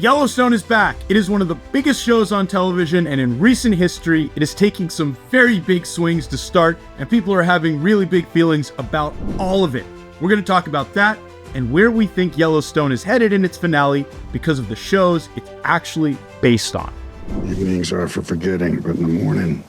Yellowstone is back. It is one of the biggest shows on television, and in recent history, it is taking some very big swings to start, and people are having really big feelings about all of it. We're going to talk about that and where we think Yellowstone is headed in its finale because of the shows it's actually based on. Evenings are for forgetting, but in the morning,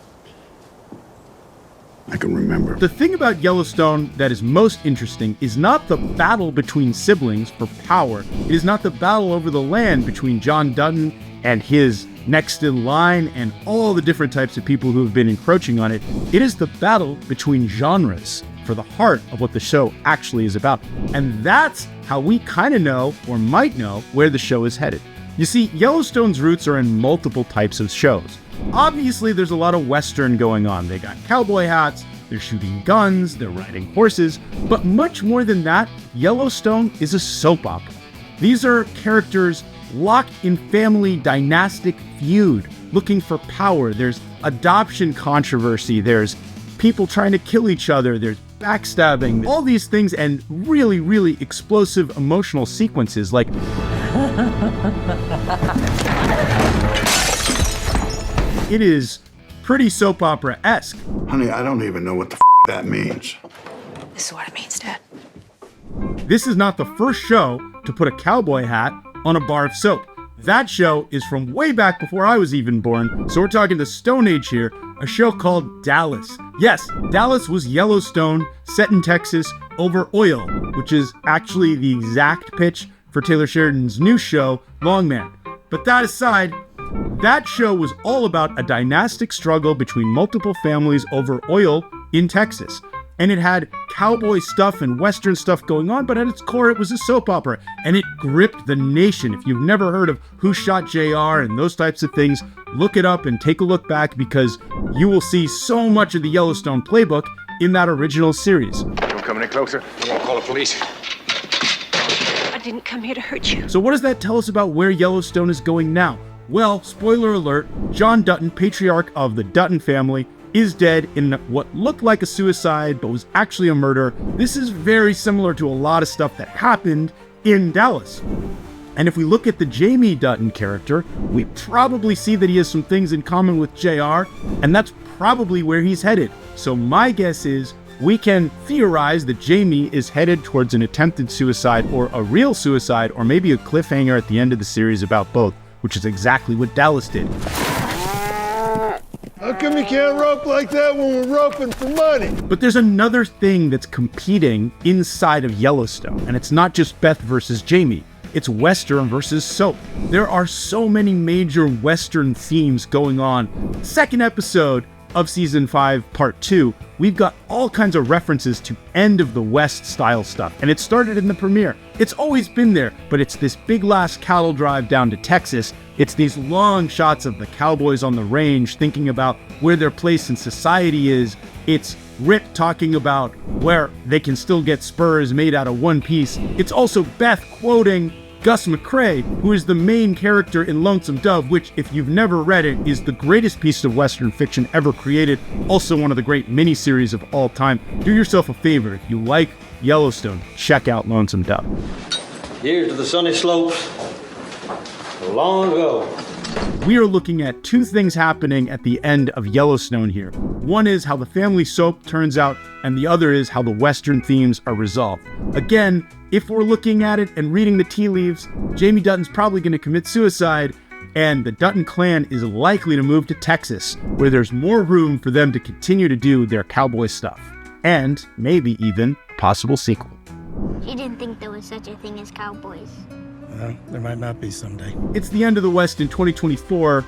I can remember. The thing about Yellowstone that is most interesting is not the battle between siblings for power. It is not the battle over the land between John Dutton and his next in line and all the different types of people who have been encroaching on it. It is the battle between genres for the heart of what the show actually is about. And that's how we kind of know, or might know, where the show is headed. You see, Yellowstone's roots are in multiple types of shows. Obviously, there's a lot of Western going on. They got cowboy hats, they're shooting guns, they're riding horses, but much more than that, Yellowstone is a soap opera. These are characters locked in family dynastic feud, looking for power. There's adoption controversy, there's people trying to kill each other, there's backstabbing, all these things, and really, really explosive emotional sequences like it is pretty soap opera-esque. Honey, I don't even know what the that means. This is what it means, Dad. This is not the first show to put a cowboy hat on a bar of soap. That show is from way back before I was even born, so we're talking the Stone Age here, a show called Dallas. Yes, Dallas was Yellowstone, set in Texas, over oil, which is actually the exact pitch for Taylor Sheridan's new show, Longman. But that aside, that show was all about a dynastic struggle between multiple families over oil in Texas. And it had cowboy stuff and Western stuff going on, but at its core, it was a soap opera. And it gripped the nation. If you've never heard of Who Shot JR and those types of things, look it up and take a look back because you will see so much of the Yellowstone playbook in that original series. Don't come any closer. I won't call the police. I didn't come here to hurt you. So what does that tell us about where Yellowstone is going now? Well, spoiler alert, John Dutton, patriarch of the Dutton family, is dead in what looked like a suicide but was actually a murder. This is very similar to a lot of stuff that happened in Dallas. And if we look at the Jamie Dutton character, we probably see that he has some things in common with JR, and that's probably where he's headed. So my guess is we can theorize that Jamie is headed towards an attempted suicide or a real suicide or maybe a cliffhanger at the end of the series about both, which is exactly what Dallas did. How come you can't rope like that when we're roping for money? But there's another thing that's competing inside of Yellowstone, and it's not just Beth versus Jamie. It's Western versus soap. There are so many major Western themes going on. Second episode of season 5, part 2, we've got all kinds of references to end of the West style stuff, and it started in the premiere. It's always been there, but it's this big last cattle drive down to Texas. It's these long shots of the cowboys on the range thinking about where their place in society is. It's Rip talking about where they can still get spurs made out of one piece. It's also Beth quoting Gus McCrae, who is the main character in Lonesome Dove, which, if you've never read it, is the greatest piece of Western fiction ever created, also one of the great miniseries of all time. Do yourself a favor, if you like Yellowstone, check out Lonesome Dove. Here's to the sunny slopes, long ago. We are looking at two things happening at the end of Yellowstone here. One is how the family soap turns out, and the other is how the Western themes are resolved. Again, if we're looking at it and reading the tea leaves, Jamie Dutton's probably going to commit suicide, and the Dutton clan is likely to move to Texas, where there's more room for them to continue to do their cowboy stuff. And maybe even a possible sequel. She didn't think there was such a thing as cowboys. There might not be someday. It's the end of the West in 2024.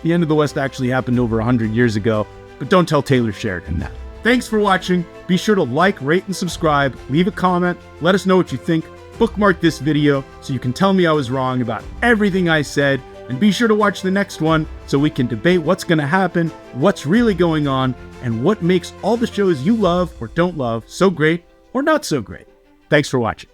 The end of the West actually happened over 100 years ago, but don't tell Taylor Sheridan that. Thanks for watching. Be sure to like, rate, and subscribe. Leave a comment. Let us know what you think. Bookmark this video so you can tell me I was wrong about everything I said. And be sure to watch the next one so we can debate what's going to happen, what's really going on, and what makes all the shows you love or don't love so great or not so great. Thanks for watching.